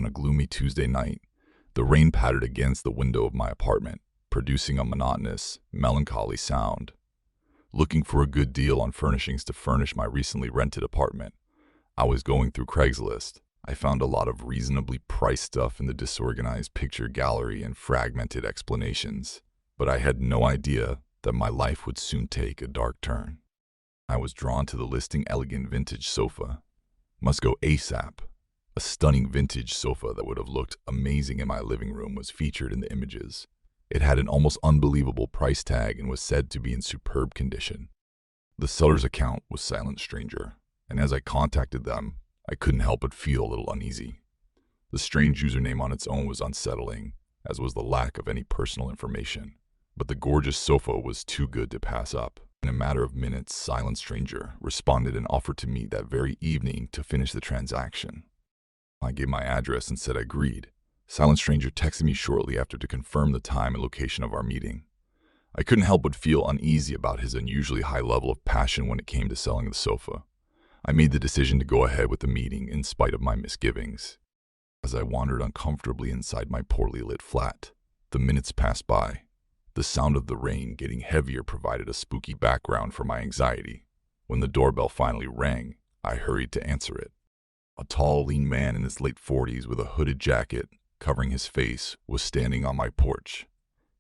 a gloomy Tuesday night. The rain pattered against the window of my apartment, producing a monotonous, melancholy sound. Looking for a good deal on furnishings to furnish my recently rented apartment, I was going through Craigslist. I found a lot of reasonably priced stuff in the disorganized picture gallery and fragmented explanations, but I had no idea that my life would soon take a dark turn. I was drawn to the listing elegant vintage sofa. Must go ASAP. A stunning vintage sofa that would have looked amazing in my living room was featured in the images. It had an almost unbelievable price tag and was said to be in superb condition. The seller's account was Silent Stranger, and as I contacted them, I couldn't help but feel a little uneasy. The strange username on its own was unsettling, as was the lack of any personal information. But the gorgeous sofa was too good to pass up. In a matter of minutes, Silent Stranger responded and offered to meet that very evening to finish the transaction. I gave my address and said I agreed. Silent Stranger texted me shortly after to confirm the time and location of our meeting. I couldn't help but feel uneasy about his unusually high level of passion when it came to selling the sofa. I made the decision to go ahead with the meeting in spite of my misgivings. As I wandered uncomfortably inside my poorly lit flat, the minutes passed by. The sound of the rain getting heavier provided a spooky background for my anxiety. When the doorbell finally rang, I hurried to answer it. A tall, lean man in his late 40s with a hooded jacket covering his face was standing on my porch.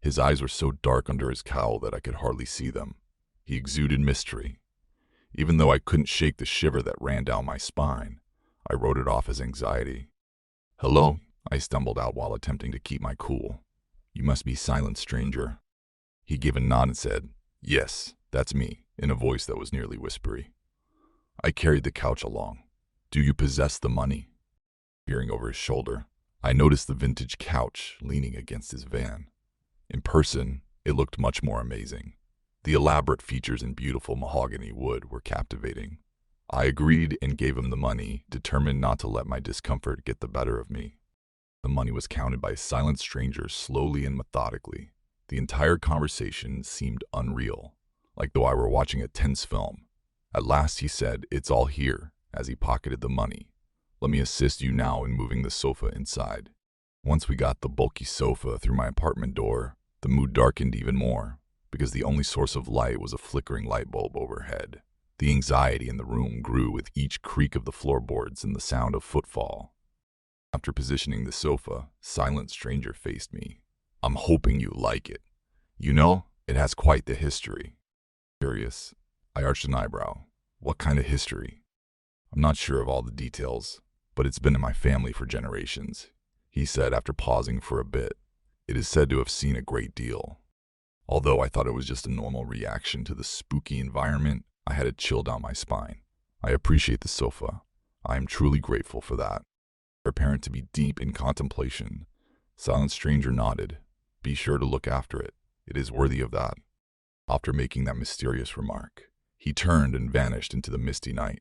His eyes were so dark under his cowl that I could hardly see them. He exuded mystery. Even though I couldn't shake the shiver that ran down my spine, I wrote it off as anxiety. "Hello," I stumbled out while attempting to keep my cool. "You must be Silent Stranger." He gave a nod and said, "Yes, that's me," in a voice that was nearly whispery. I carried the couch along. "Do you possess the money?" Peering over his shoulder, I noticed the vintage couch leaning against his van. In person, it looked much more amazing. The elaborate features in beautiful mahogany wood were captivating. I agreed and gave him the money, determined not to let my discomfort get the better of me. The money was counted by Silent Stranger slowly and methodically. The entire conversation seemed unreal, like though I were watching a tense film. At last he said, "It's all here," as he pocketed the money. "Let me assist you now in moving the sofa inside." Once we got the bulky sofa through my apartment door, the mood darkened even more, because the only source of light was a flickering light bulb overhead. The anxiety in the room grew with each creak of the floorboards and the sound of footfall. After positioning the sofa, Silent Stranger faced me. "I'm hoping you like it. You know, it has quite the history." Curious, I arched an eyebrow. "What kind of history?" "I'm not sure of all the details, but it's been in my family for generations," he said after pausing for a bit. "It is said to have seen a great deal." Although I thought it was just a normal reaction to the spooky environment, I had a chill down my spine. "I appreciate the sofa. I am truly grateful for that." Apparent to be deep in contemplation, Silent Stranger nodded. "Be sure to look after it. It is worthy of that." After making that mysterious remark, he turned and vanished into the misty night.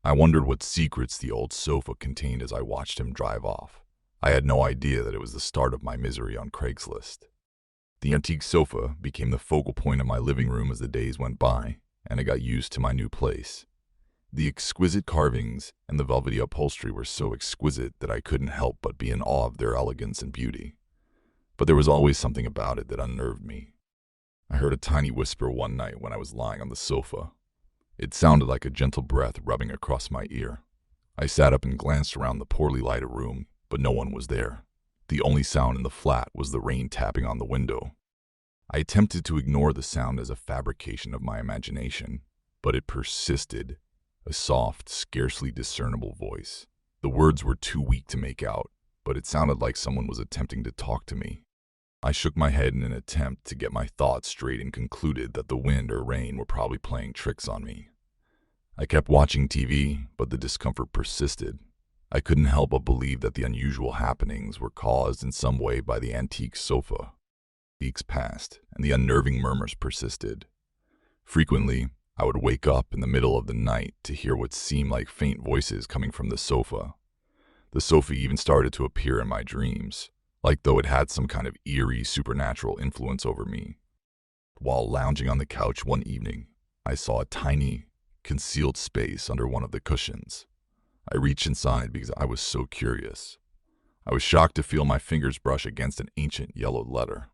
I wondered what secrets the old sofa contained as I watched him drive off. I had no idea that it was the start of my misery on Craigslist. The antique sofa became the focal point of my living room as the days went by, and I got used to my new place. The exquisite carvings and the velvety upholstery were so exquisite that I couldn't help but be in awe of their elegance and beauty. But there was always something about it that unnerved me. I heard a tiny whisper one night when I was lying on the sofa. It sounded like a gentle breath rubbing across my ear. I sat up and glanced around the poorly lighted room, but no one was there. The only sound in the flat was the rain tapping on the window. I attempted to ignore the sound as a fabrication of my imagination, but it persisted. A soft, scarcely discernible voice. The words were too weak to make out, but it sounded like someone was attempting to talk to me. I shook my head in an attempt to get my thoughts straight and concluded that the wind or rain were probably playing tricks on me. I kept watching TV, but the discomfort persisted. I couldn't help but believe that the unusual happenings were caused in some way by the antique sofa. Weeks passed, and the unnerving murmurs persisted. Frequently, I would wake up in the middle of the night to hear what seemed like faint voices coming from the sofa. The sofa even started to appear in my dreams, like though it had some kind of eerie supernatural influence over me. While lounging on the couch one evening, I saw a tiny, concealed space under one of the cushions. I reached inside because I was so curious. I was shocked to feel my fingers brush against an ancient yellow letter.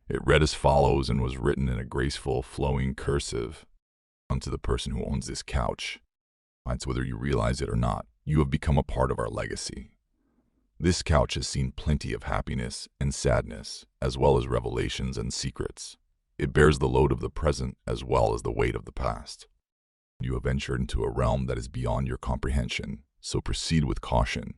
It read as follows and was written in a graceful, flowing cursive. To the person who owns this couch. It's whether you realize it or not, you have become a part of our legacy. This couch has seen plenty of happiness and sadness, as well as revelations and secrets. It bears the load of the present as well as the weight of the past. You have ventured into a realm that is beyond your comprehension, so proceed with caution.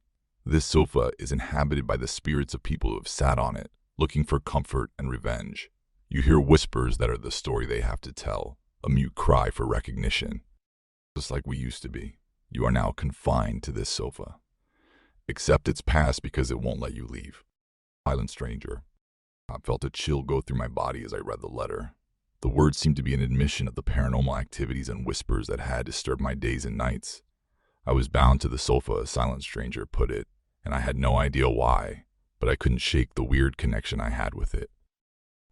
This sofa is inhabited by the spirits of people who have sat on it, looking for comfort and revenge. You hear whispers that are the story they have to tell, a mute cry for recognition. Just like we used to be, you are now confined to this sofa. Accept its past because it won't let you leave. Silent stranger. I felt a chill go through my body as I read the letter. The words seemed to be an admission of the paranormal activities and whispers that had disturbed my days and nights. I was bound to the sofa, a silent stranger put it, and I had no idea why, but I couldn't shake the weird connection I had with it.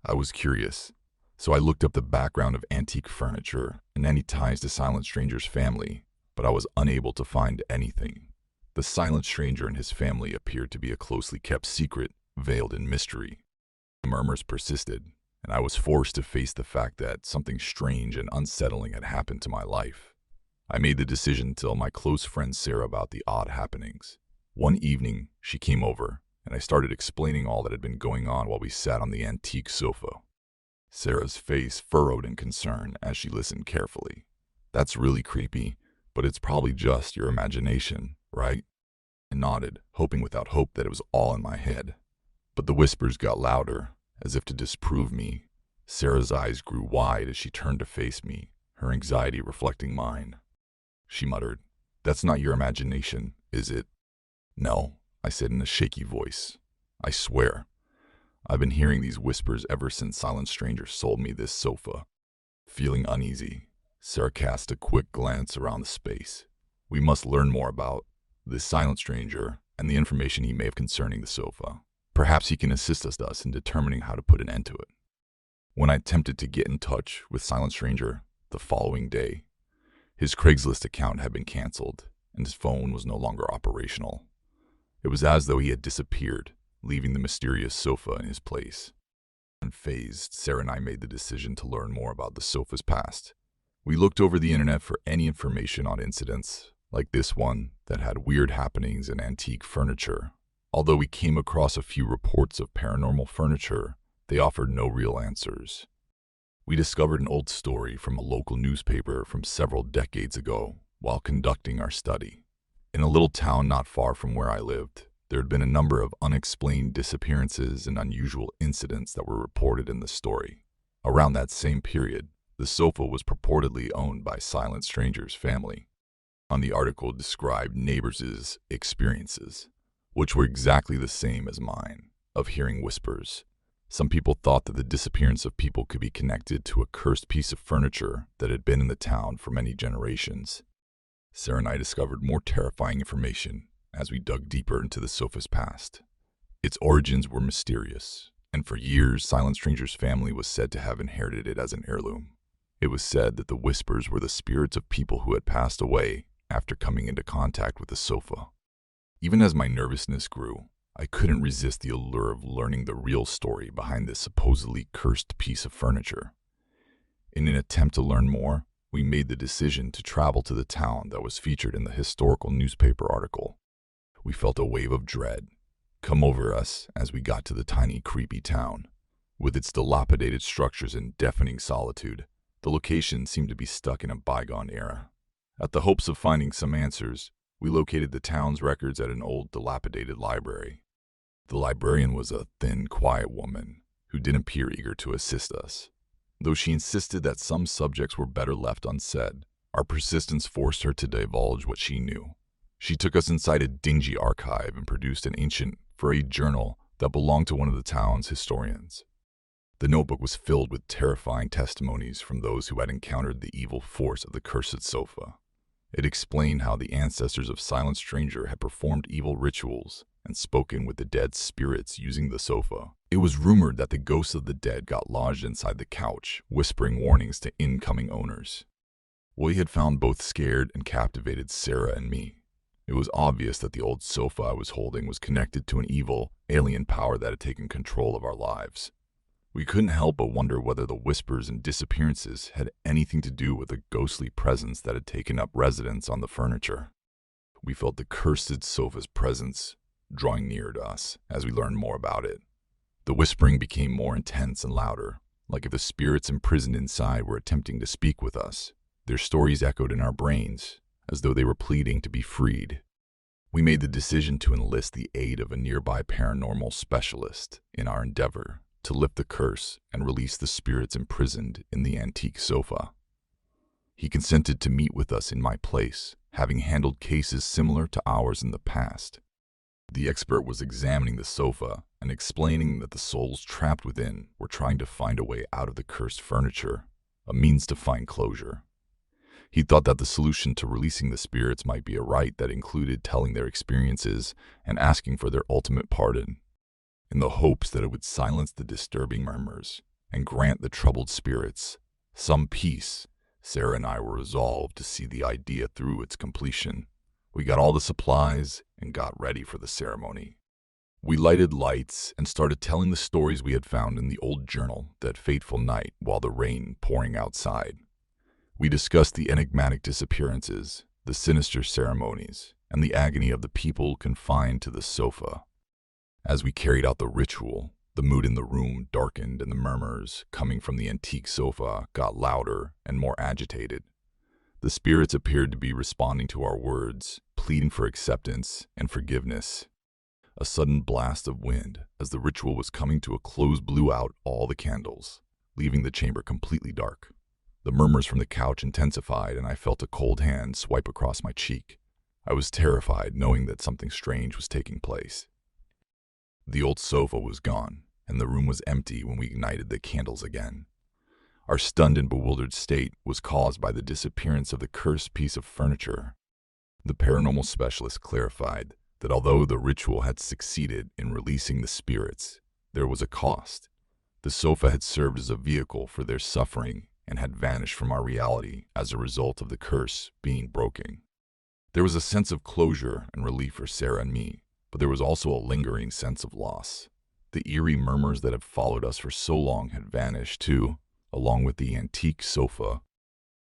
I was curious, so I looked up the background of antique furniture and any ties to Silent Stranger's family, but I was unable to find anything. The Silent Stranger and his family appeared to be a closely kept secret, veiled in mystery. The murmurs persisted, and I was forced to face the fact that something strange and unsettling had happened to my life. I made the decision to tell my close friend Sarah about the odd happenings. One evening, she came over, and I started explaining all that had been going on while we sat on the antique sofa. Sarah's face furrowed in concern as she listened carefully. That's really creepy, but it's probably just your imagination, right? I nodded, hoping without hope that it was all in my head. But the whispers got louder, as if to disprove me. Sarah's eyes grew wide as she turned to face me, her anxiety reflecting mine. She muttered, "That's not your imagination, is it?" "No," I said in a shaky voice. "I swear. I've been hearing these whispers ever since Silent Stranger sold me this sofa." Feeling uneasy, Sarah cast a quick glance around the space. We must learn more about this Silent Stranger and the information he may have concerning the sofa. Perhaps he can assist us in determining how to put an end to it. When I attempted to get in touch with Silent Stranger the following day, his Craigslist account had been canceled and his phone was no longer operational. It was as though he had disappeared, leaving the mysterious sofa in his place. Unfazed, Sarah and I made the decision to learn more about the sofa's past. We looked over the internet for any information on incidents like this one that had weird happenings and antique furniture. Although we came across a few reports of paranormal furniture, they offered no real answers. We discovered an old story from a local newspaper from several decades ago while conducting our study. In a little town not far from where I lived, there had been a number of unexplained disappearances and unusual incidents that were reported in the story. Around that same period, the sofa was purportedly owned by Silent Stranger's family. The article described neighbors' experiences, which were exactly the same as mine, of hearing whispers. Some people thought that the disappearance of people could be connected to a cursed piece of furniture that had been in the town for many generations. Sarah and I discovered more terrifying information as we dug deeper into the sofa's past. Its origins were mysterious, and for years, Silent Stranger's family was said to have inherited it as an heirloom. It was said that the whispers were the spirits of people who had passed away after coming into contact with the sofa. Even as my nervousness grew, I couldn't resist the allure of learning the real story behind this supposedly cursed piece of furniture. In an attempt to learn more, we made the decision to travel to the town that was featured in the historical newspaper article. We felt a wave of dread come over us as we got to the tiny, creepy town. With its dilapidated structures and deafening solitude, the location seemed to be stuck in a bygone era. At the hopes of finding some answers, we located the town's records at an old, dilapidated library. The librarian was a thin, quiet woman who didn't appear eager to assist us. Though she insisted that some subjects were better left unsaid, our persistence forced her to divulge what she knew. She took us inside a dingy archive and produced an ancient, frayed journal that belonged to one of the town's historians. The notebook was filled with terrifying testimonies from those who had encountered the evil force of the cursed sofa. It explained how the ancestors of Silent Stranger had performed evil rituals and spoken with the dead spirits using the sofa. It was rumored that the ghosts of the dead got lodged inside the couch, whispering warnings to incoming owners. We had found both scared and captivated Sarah and me. It was obvious that the old sofa I was holding was connected to an evil, alien power that had taken control of our lives. We couldn't help but wonder whether the whispers and disappearances had anything to do with the ghostly presence that had taken up residence on the furniture. We felt the cursed sofa's presence drawing nearer to us as we learned more about it. The whispering became more intense and louder, like if the spirits imprisoned inside were attempting to speak with us. Their stories echoed in our brains, as though they were pleading to be freed. We made the decision to enlist the aid of a nearby paranormal specialist in our endeavor to lift the curse and release the spirits imprisoned in the antique sofa. He consented to meet with us in my place, having handled cases similar to ours in the past. The expert was examining the sofa and explaining that the souls trapped within were trying to find a way out of the cursed furniture, a means to find closure. He thought that the solution to releasing the spirits might be a rite that included telling their experiences and asking for their ultimate pardon, in the hopes that it would silence the disturbing murmurs and grant the troubled spirits some peace. Sarah and I were resolved to see the idea through its completion. We got all the supplies and got ready for the ceremony. We lighted lights and started telling the stories we had found in the old journal that fateful night while the rain pouring outside. We discussed the enigmatic disappearances, the sinister ceremonies, and the agony of the people confined to the sofa. As we carried out the ritual, the mood in the room darkened and the murmurs coming from the antique sofa got louder and more agitated. The spirits appeared to be responding to our words, pleading for acceptance and forgiveness. A sudden blast of wind, as the ritual was coming to a close, blew out all the candles, leaving the chamber completely dark. The murmurs from the couch intensified, and I felt a cold hand swipe across my cheek. I was terrified, knowing that something strange was taking place. The old sofa was gone, and the room was empty when we ignited the candles again. Our stunned and bewildered state was caused by the disappearance of the cursed piece of furniture. The paranormal specialist clarified that although the ritual had succeeded in releasing the spirits, there was a cost. The sofa had served as a vehicle for their suffering and had vanished from our reality as a result of the curse being broken. There was a sense of closure and relief for Sarah and me, but there was also a lingering sense of loss. The eerie murmurs that had followed us for so long had vanished too, along with the antique sofa.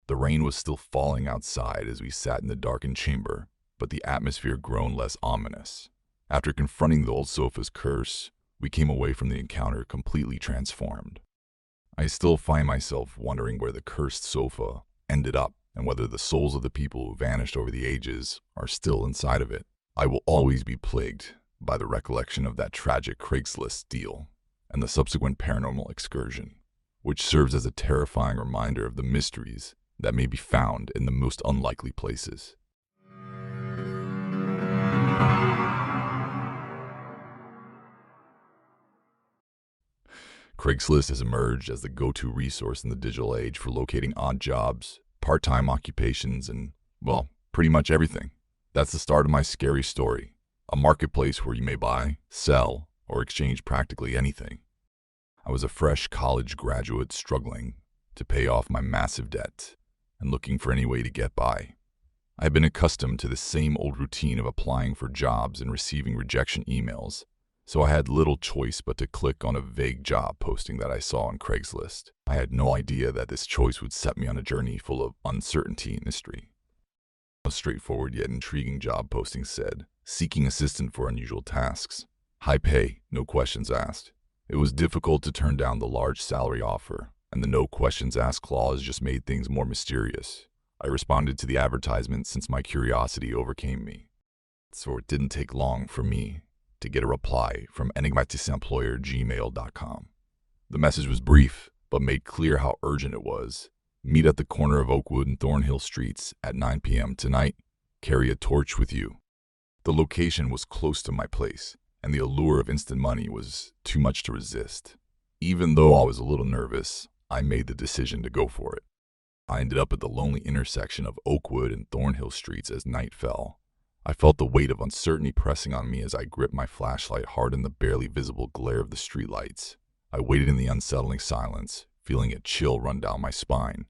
The rain was still falling outside as we sat in the darkened chamber, but the atmosphere grown less ominous. After confronting the old sofa's curse, we came away from the encounter completely transformed. I still find myself wondering where the cursed sofa ended up and whether the souls of the people who vanished over the ages are still inside of it. I will always be plagued by the recollection of that tragic Craigslist deal and the subsequent paranormal excursion, which serves as a terrifying reminder of the mysteries that may be found in the most unlikely places. Craigslist has emerged as the go-to resource in the digital age for locating odd jobs, part-time occupations, and, well, pretty much everything. That's the start of my scary story, a marketplace where you may buy, sell, or exchange practically anything. I was a fresh college graduate struggling to pay off my massive debt and looking for any way to get by. I had been accustomed to the same old routine of applying for jobs and receiving rejection emails, so I had little choice but to click on a vague job posting that I saw on Craigslist. I had no idea that this choice would set me on a journey full of uncertainty and mystery. A straightforward yet intriguing job posting said, seeking assistance for unusual tasks. High pay, no questions asked. It was difficult to turn down the large salary offer, and the no questions asked clause just made things more mysterious. I responded to the advertisement since my curiosity overcame me. So it didn't take long for me to get a reply from enigmaticemployer@gmail.com. The message was brief, but made clear how urgent it was. Meet at the corner of Oakwood and Thornhill Streets at 9 p.m. tonight. Carry a torch with you. The location was close to my place, and the allure of instant money was too much to resist. Even though I was a little nervous, I made the decision to go for it. I ended up at the lonely intersection of Oakwood and Thornhill Streets as night fell. I felt the weight of uncertainty pressing on me as I gripped my flashlight hard in the barely visible glare of the streetlights. I waited in the unsettling silence, feeling a chill run down my spine,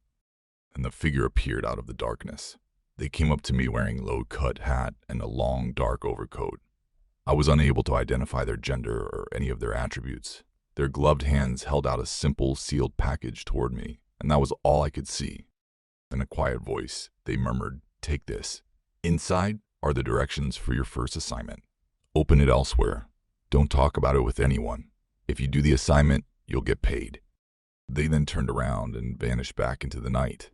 and the figure appeared out of the darkness. They came up to me wearing a low-cut hat and a long, dark overcoat. I was unable to identify their gender or any of their attributes. Their gloved hands held out a simple, sealed package toward me, and that was all I could see. In a quiet voice, they murmured, "Take this. Inside are the directions for your first assignment. Open it elsewhere. Don't talk about it with anyone. If you do the assignment, you'll get paid." They then turned around and vanished back into the night.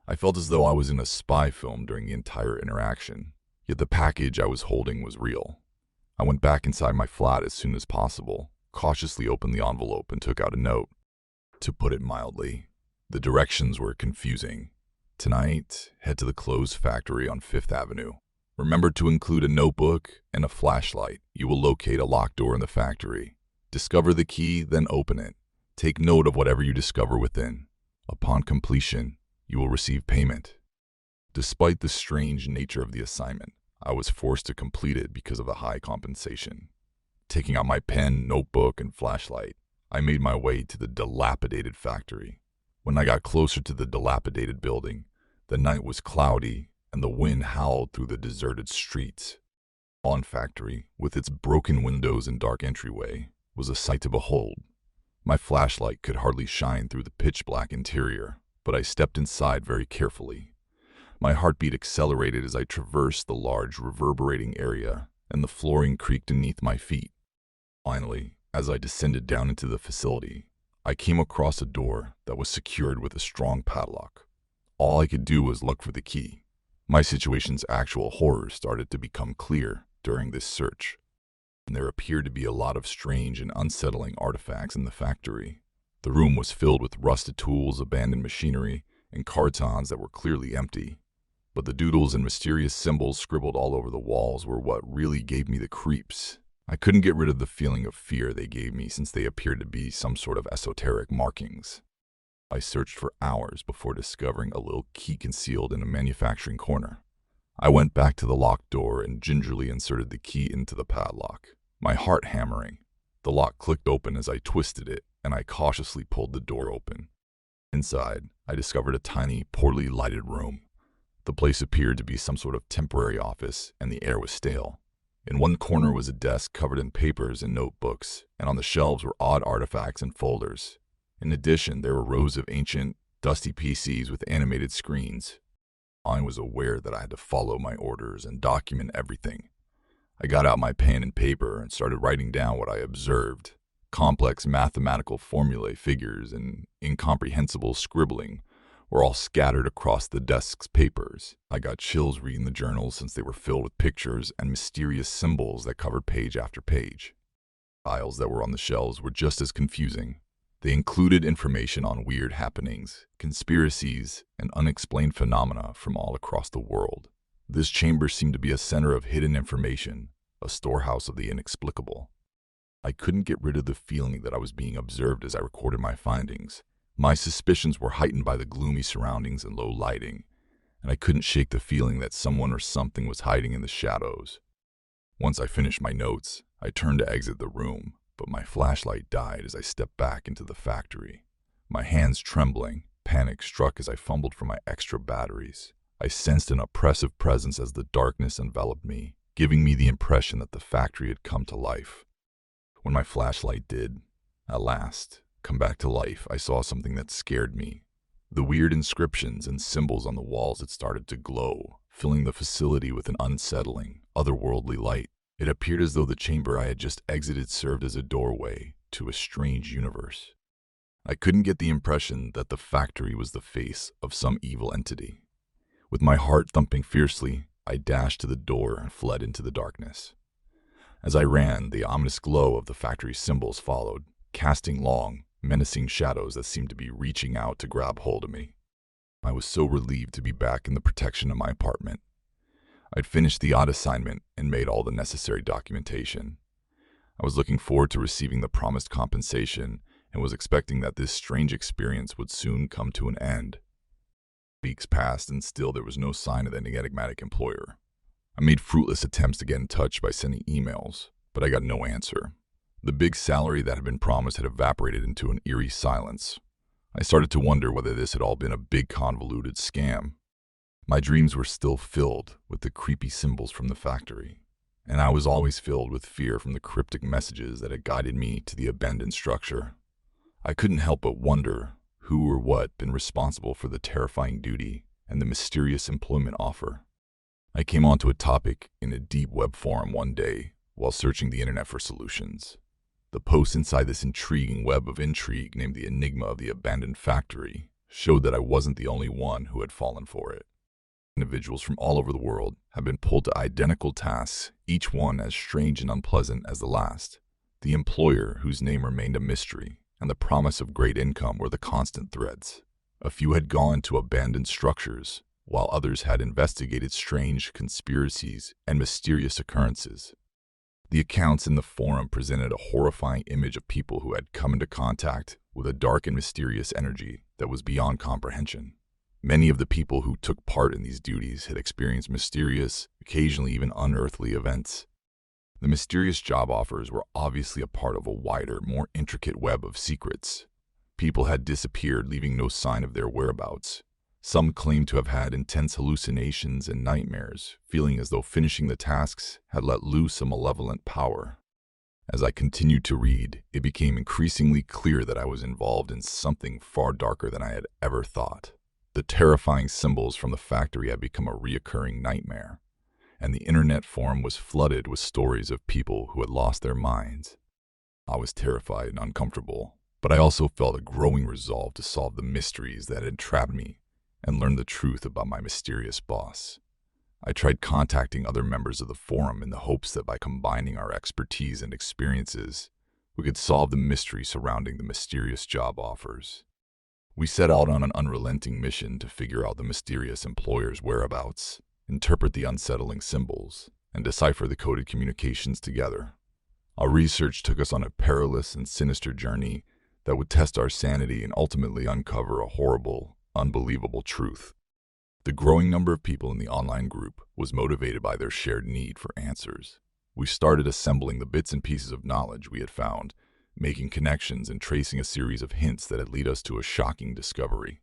I felt as though I was in a spy film during the entire interaction, yet the package I was holding was real. I went back inside my flat as soon as possible, cautiously opened the envelope and took out a note. To put it mildly, the directions were confusing. Tonight, head to the clothes factory on 5th Avenue. Remember to include a notebook and a flashlight. You will locate a locked door in the factory. Discover the key, then open it. Take note of whatever you discover within. Upon completion, you will receive payment. Despite the strange nature of the assignment, I was forced to complete it because of the high compensation. Taking out my pen, notebook, and flashlight, I made my way to the dilapidated factory. When I got closer to the dilapidated building, the night was cloudy and the wind howled through the deserted streets. On factory, with its broken windows and dark entryway, was a sight to behold. My flashlight could hardly shine through the pitch-black interior, but I stepped inside very carefully. My heartbeat accelerated as I traversed the large, reverberating area, and the flooring creaked beneath my feet. Finally, as I descended down into the facility, I came across a door that was secured with a strong padlock. All I could do was look for the key. My situation's actual horror started to become clear during this search. There appeared to be a lot of strange and unsettling artifacts in the factory. The room was filled with rusted tools, abandoned machinery, and cartons that were clearly empty. But the doodles and mysterious symbols scribbled all over the walls were what really gave me the creeps. I couldn't get rid of the feeling of fear they gave me since they appeared to be some sort of esoteric markings. I searched for hours before discovering a little key concealed in a manufacturing corner. I went back to the locked door and gingerly inserted the key into the padlock, my heart hammering. The lock clicked open as I twisted it, and I cautiously pulled the door open. Inside, I discovered a tiny, poorly lighted room. The place appeared to be some sort of temporary office, and the air was stale. In one corner was a desk covered in papers and notebooks, and on the shelves were odd artifacts and folders. In addition, there were rows of ancient, dusty PCs with animated screens. I was aware that I had to follow my orders and document everything. I got out my pen and paper and started writing down what I observed. Complex mathematical formulae, figures, and incomprehensible scribbling were all scattered across the desk's papers. I got chills reading the journals since they were filled with pictures and mysterious symbols that covered page after page. Files that were on the shelves were just as confusing. They included information on weird happenings, conspiracies, and unexplained phenomena from all across the world. This chamber seemed to be a center of hidden information, a storehouse of the inexplicable. I couldn't get rid of the feeling that I was being observed as I recorded my findings. My suspicions were heightened by the gloomy surroundings and low lighting, and I couldn't shake the feeling that someone or something was hiding in the shadows. Once I finished my notes, I turned to exit the room, but my flashlight died as I stepped back into the factory. My hands trembling, panic struck as I fumbled for my extra batteries. I sensed an oppressive presence as the darkness enveloped me, giving me the impression that the factory had come to life. When my flashlight did, at last, come back to life, I saw something that scared me. The weird inscriptions and symbols on the walls had started to glow, filling the facility with an unsettling, otherworldly light. It appeared as though the chamber I had just exited served as a doorway to a strange universe. I couldn't get the impression that the factory was the face of some evil entity. With my heart thumping fiercely, I dashed to the door and fled into the darkness. As I ran, the ominous glow of the factory's symbols followed, casting long, menacing shadows that seemed to be reaching out to grab hold of me. I was so relieved to be back in the protection of my apartment. I'd finished the odd assignment and made all the necessary documentation. I was looking forward to receiving the promised compensation and was expecting that this strange experience would soon come to an end. Weeks passed and still there was no sign of the enigmatic employer. I made fruitless attempts to get in touch by sending emails, but I got no answer. The big salary that had been promised had evaporated into an eerie silence. I started to wonder whether this had all been a big convoluted scam. My dreams were still filled with the creepy symbols from the factory, and I was always filled with fear from the cryptic messages that had guided me to the abandoned structure. I couldn't help but wonder who or what had been responsible for the terrifying duty and the mysterious employment offer. I came onto a topic in a deep web forum one day while searching the internet for solutions. The post inside this intriguing web of intrigue named The Enigma of the Abandoned Factory showed that I wasn't the only one who had fallen for it. Individuals from all over the world have been pulled to identical tasks, each one as strange and unpleasant as the last. The employer, whose name remained a mystery, and the promise of great income were the constant threads. A few had gone to abandoned structures, while others had investigated strange conspiracies and mysterious occurrences. The accounts in the forum presented a horrifying image of people who had come into contact with a dark and mysterious energy that was beyond comprehension. Many of the people who took part in these duties had experienced mysterious, occasionally even unearthly events. The mysterious job offers were obviously a part of a wider, more intricate web of secrets. People had disappeared, leaving no sign of their whereabouts. Some claimed to have had intense hallucinations and nightmares, feeling as though finishing the tasks had let loose a malevolent power. As I continued to read, it became increasingly clear that I was involved in something far darker than I had ever thought. The terrifying symbols from the factory had become a recurring nightmare, and the internet forum was flooded with stories of people who had lost their minds. I was terrified and uncomfortable, but I also felt a growing resolve to solve the mysteries that had trapped me and learn the truth about my mysterious boss. I tried contacting other members of the forum in the hopes that by combining our expertise and experiences, we could solve the mystery surrounding the mysterious job offers. We set out on an unrelenting mission to figure out the mysterious employer's whereabouts, interpret the unsettling symbols, and decipher the coded communications together. Our research took us on a perilous and sinister journey that would test our sanity and ultimately uncover a horrible, unbelievable truth. The growing number of people in the online group was motivated by their shared need for answers. We started assembling the bits and pieces of knowledge we had found, making connections and tracing a series of hints that had led us to a shocking discovery.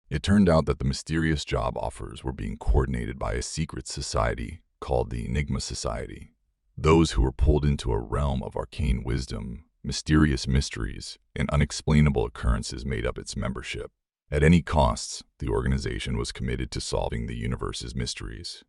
It turned out that the mysterious job offers were being coordinated by a secret society called the Enigma Society. Those who were pulled into a realm of arcane wisdom, mysterious mysteries, and unexplainable occurrences made up its membership. At any costs, the organization was committed to solving the universe's mysteries.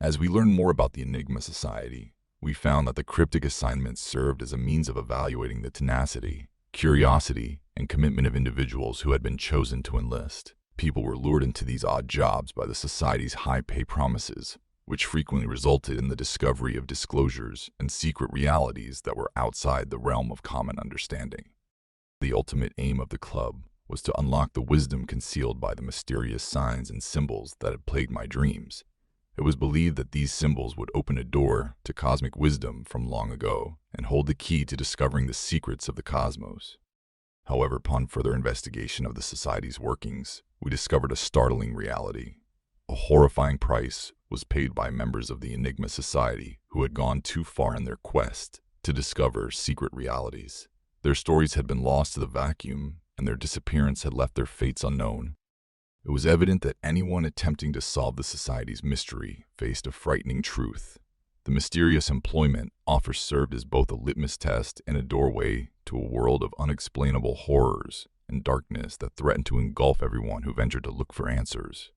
As we learned more about the Enigma Society, we found that the cryptic assignments served as a means of evaluating the tenacity, curiosity, and commitment of individuals who had been chosen to enlist. People were lured into these odd jobs by the society's high pay promises, which frequently resulted in the discovery of disclosures and secret realities that were outside the realm of common understanding. The ultimate aim of the club was to unlock the wisdom concealed by the mysterious signs and symbols that had plagued my dreams. It was believed that these symbols would open a door to cosmic wisdom from long ago and hold the key to discovering the secrets of the cosmos. However, upon further investigation of the society's workings, we discovered a startling reality. A horrifying price was paid by members of the Enigma Society who had gone too far in their quest to discover secret realities. Their stories had been lost to the vacuum, and their disappearance had left their fates unknown. It was evident that anyone attempting to solve the society's mystery faced a frightening truth. The mysterious employment offer served as both a litmus test and a doorway to a world of unexplainable horrors and darkness that threatened to engulf everyone who ventured to look for answers.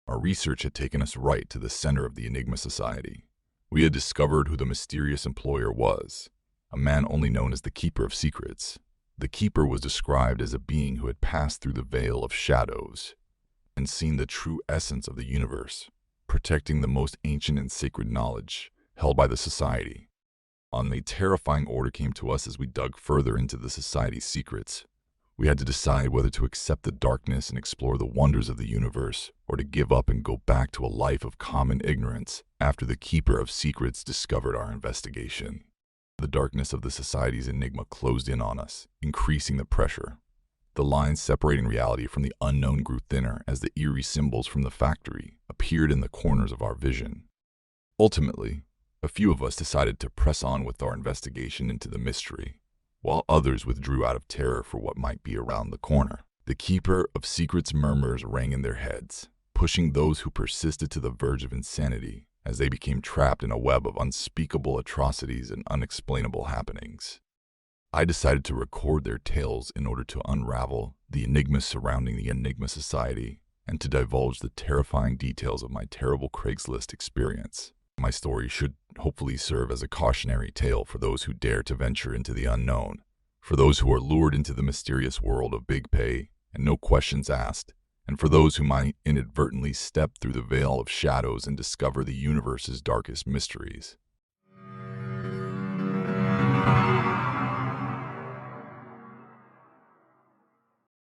Our research had taken us right to the center of the Enigma Society. We had discovered who the mysterious employer was, a man only known as the Keeper of Secrets. The Keeper was described as a being who had passed through the veil of shadows and seen the true essence of the universe, protecting the most ancient and sacred knowledge held by the society. A terrifying order came to us as we dug further into the society's secrets. We had to decide whether to accept the darkness and explore the wonders of the universe, or to give up and go back to a life of common ignorance after the Keeper of Secrets discovered our investigation. The darkness of the society's enigma closed in on us, increasing the pressure. The lines separating reality from the unknown grew thinner as the eerie symbols from the factory appeared in the corners of our vision. Ultimately, a few of us decided to press on with our investigation into the mystery, while others withdrew out of terror for what might be around the corner. The Keeper of Secrets' murmurs rang in their heads, pushing those who persisted to the verge of insanity as they became trapped in a web of unspeakable atrocities and unexplainable happenings. I decided to record their tales in order to unravel the enigmas surrounding the Enigma Society and to divulge the terrifying details of my terrible Craigslist experience. My story should hopefully serve as a cautionary tale for those who dare to venture into the unknown, for those who are lured into the mysterious world of big pay and no questions asked, and for those who might inadvertently step through the veil of shadows and discover the universe's darkest mysteries.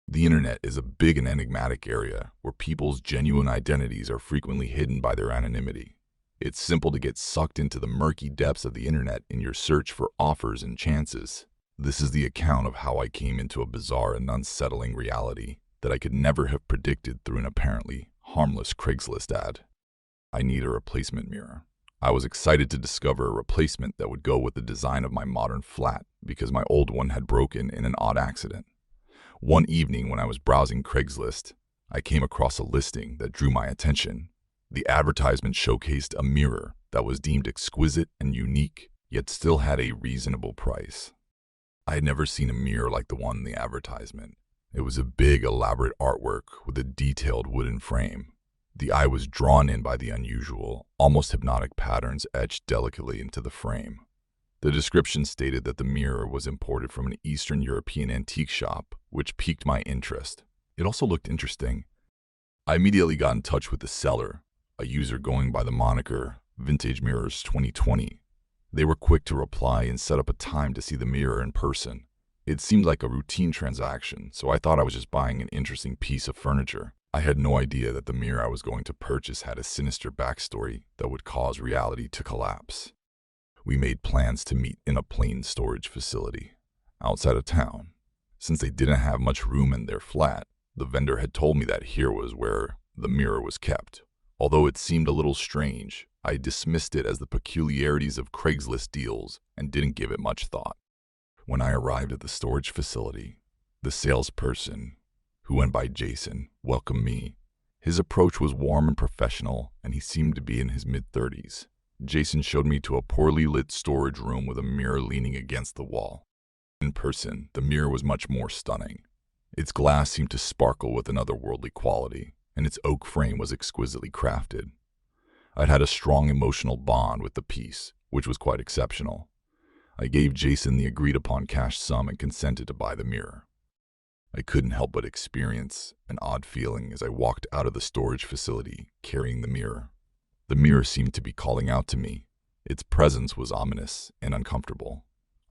The internet is a big and enigmatic area where people's genuine identities are frequently hidden by their anonymity. It's simple to get sucked into the murky depths of the internet in your search for offers and chances. This is the account of how I came into a bizarre and unsettling reality that I could never have predicted through an apparently harmless Craigslist ad. I need a replacement mirror. I was excited to discover a replacement that would go with the design of my modern flat because my old one had broken in an odd accident. One evening when I was browsing Craigslist, I came across a listing that drew my attention. The advertisement showcased a mirror that was deemed exquisite and unique, yet still had a reasonable price. I had never seen a mirror like the one in the advertisement. It was a big, elaborate artwork with a detailed wooden frame. The eye was drawn in by the unusual, almost hypnotic patterns etched delicately into the frame. The description stated that the mirror was imported from an Eastern European antique shop, which piqued my interest. It also looked interesting. I immediately got in touch with the seller, a user going by the moniker Vintage Mirrors 2020. They were quick to reply and set up a time to see the mirror in person. It seemed like a routine transaction, so I thought I was just buying an interesting piece of furniture. I had no idea that the mirror I was going to purchase had a sinister backstory that would cause reality to collapse. We made plans to meet in a plain storage facility outside of town. Since they didn't have much room in their flat, the vendor had told me that here was where the mirror was kept. Although it seemed a little strange, I dismissed it as the peculiarities of Craigslist deals and didn't give it much thought. When I arrived at the storage facility, the salesperson, who went by Jason, welcomed me. His approach was warm and professional, and he seemed to be in his mid-30s. Jason showed me to a poorly lit storage room with a mirror leaning against the wall. In person, the mirror was much more stunning. Its glass seemed to sparkle with an otherworldly quality, and its oak frame was exquisitely crafted. I'd had a strong emotional bond with the piece, which was quite exceptional. I gave Jason the agreed-upon cash sum and consented to buy the mirror. I couldn't help but experience an odd feeling as I walked out of the storage facility carrying the mirror. The mirror seemed to be calling out to me. Its presence was ominous and uncomfortable.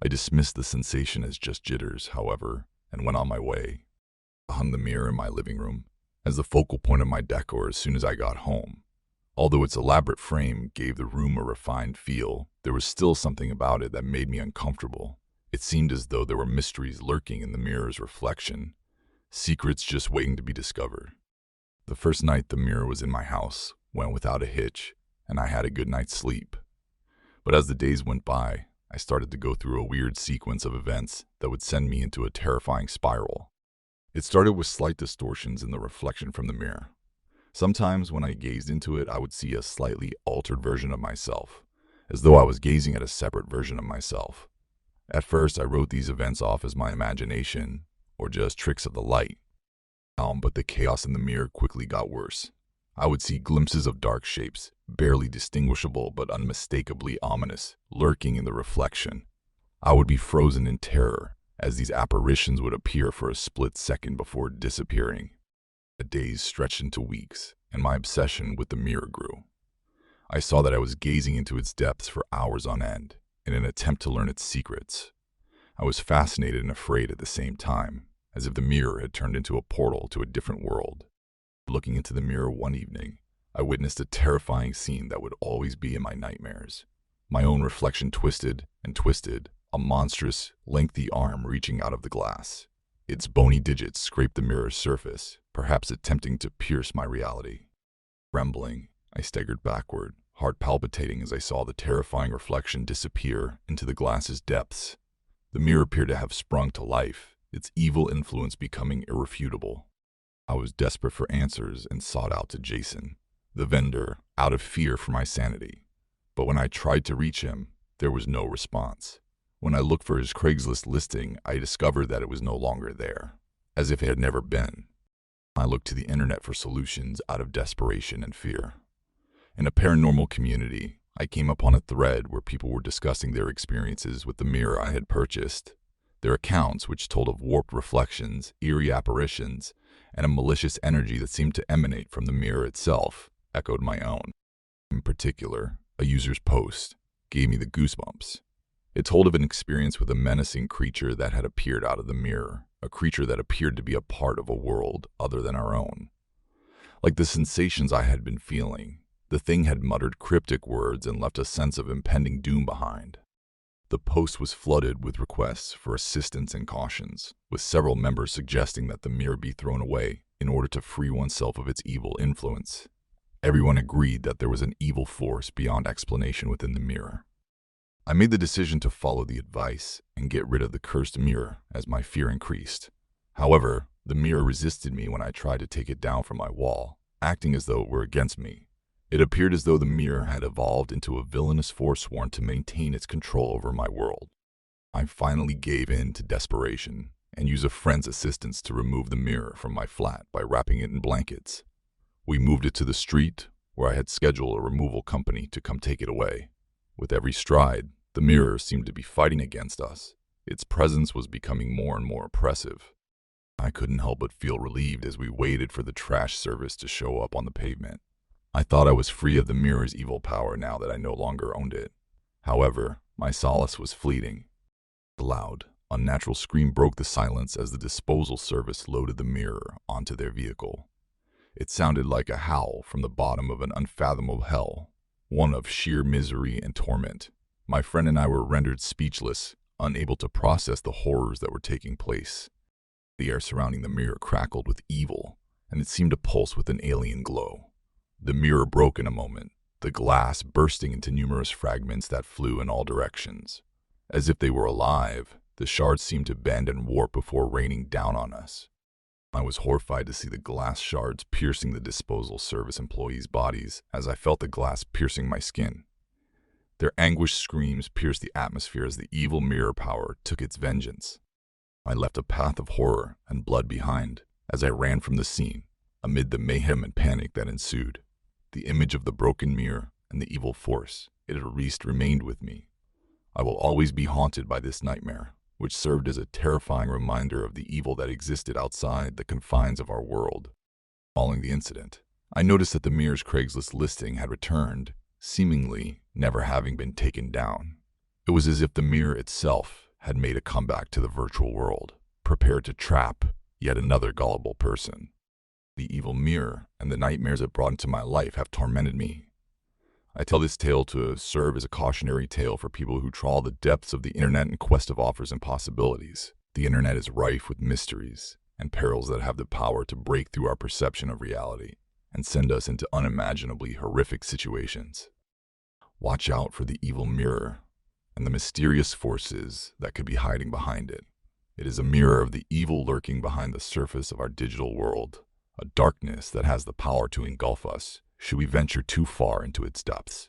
I dismissed the sensation as just jitters, however, and went on my way. I hung the mirror in my living room as the focal point of my decor as soon as I got home. Although its elaborate frame gave the room a refined feel, there was still something about it that made me uncomfortable. It seemed as though there were mysteries lurking in the mirror's reflection, secrets just waiting to be discovered. The first night the mirror was in my house went without a hitch, and I had a good night's sleep. But as the days went by, I started to go through a weird sequence of events that would send me into a terrifying spiral. It started with slight distortions in the reflection from the mirror. Sometimes when I gazed into it, I would see a slightly altered version of myself, as though I was gazing at a separate version of myself. At first, I wrote these events off as my imagination, or just tricks of the light. But the chaos in the mirror quickly got worse. I would see glimpses of dark shapes, barely distinguishable but unmistakably ominous, lurking in the reflection. I would be frozen in terror as these apparitions would appear for a split second before disappearing. The days stretched into weeks, and my obsession with the mirror grew. I saw that I was gazing into its depths for hours on end, in an attempt to learn its secrets. I was fascinated and afraid at the same time, as if the mirror had turned into a portal to a different world. Looking into the mirror one evening, I witnessed a terrifying scene that would always be in my nightmares. My own reflection twisted and twisted, a monstrous, lengthy arm reaching out of the glass. Its bony digits scraped the mirror's surface, perhaps attempting to pierce my reality. Trembling, I staggered backward, heart palpitating as I saw the terrifying reflection disappear into the glass's depths. The mirror appeared to have sprung to life, its evil influence becoming irrefutable. I was desperate for answers and sought out to Jason, the vendor, out of fear for my sanity. But when I tried to reach him, there was no response. When I looked for his Craigslist listing, I discovered that it was no longer there, as if it had never been. I looked to the internet for solutions out of desperation and fear. In a paranormal community, I came upon a thread where people were discussing their experiences with the mirror I had purchased. Their accounts, which told of warped reflections, eerie apparitions, and a malicious energy that seemed to emanate from the mirror itself, echoed my own. In particular, a user's post gave me the goosebumps. It told of an experience with a menacing creature that had appeared out of the mirror, a creature that appeared to be a part of a world other than our own. Like the sensations I had been feeling, the thing had muttered cryptic words and left a sense of impending doom behind. The post was flooded with requests for assistance and cautions, with several members suggesting that the mirror be thrown away in order to free oneself of its evil influence. Everyone agreed that there was an evil force beyond explanation within the mirror. I made the decision to follow the advice and get rid of the cursed mirror as my fear increased. However, the mirror resisted me when I tried to take it down from my wall, acting as though it were against me. It appeared as though the mirror had evolved into a villainous force sworn to maintain its control over my world. I finally gave in to desperation and used a friend's assistance to remove the mirror from my flat by wrapping it in blankets. We moved it to the street, where I had scheduled a removal company to come take it away. With every stride, the mirror seemed to be fighting against us. Its presence was becoming more and more oppressive. I couldn't help but feel relieved as we waited for the trash service to show up on the pavement. I thought I was free of the mirror's evil power now that I no longer owned it. However, my solace was fleeting. A loud, unnatural scream broke the silence as the disposal service loaded the mirror onto their vehicle. It sounded like a howl from the bottom of an unfathomable hell, one of sheer misery and torment. My friend and I were rendered speechless, unable to process the horrors that were taking place. The air surrounding the mirror crackled with evil, and it seemed to pulse with an alien glow. The mirror broke in a moment, the glass bursting into numerous fragments that flew in all directions. As if they were alive, the shards seemed to bend and warp before raining down on us. I was horrified to see the glass shards piercing the disposal service employees' bodies as I felt the glass piercing my skin. Their anguished screams pierced the atmosphere as the evil mirror power took its vengeance. I left a path of horror and blood behind as I ran from the scene, amid the mayhem and panic that ensued. The image of the broken mirror and the evil force it had released remained with me. I will always be haunted by this nightmare, which served as a terrifying reminder of the evil that existed outside the confines of our world. Following the incident, I noticed that the mirror's Craigslist listing had returned, seemingly never having been taken down. It was as if the mirror itself had made a comeback to the virtual world, prepared to trap yet another gullible person. The evil mirror and the nightmares it brought into my life have tormented me. I tell this tale to serve as a cautionary tale for people who trawl the depths of the internet in quest of offers and possibilities. The internet is rife with mysteries and perils that have the power to break through our perception of reality and send us into unimaginably horrific situations. Watch out for the evil mirror and the mysterious forces that could be hiding behind it. It is a mirror of the evil lurking behind the surface of our digital world, a darkness that has the power to engulf us should we venture too far into its depths.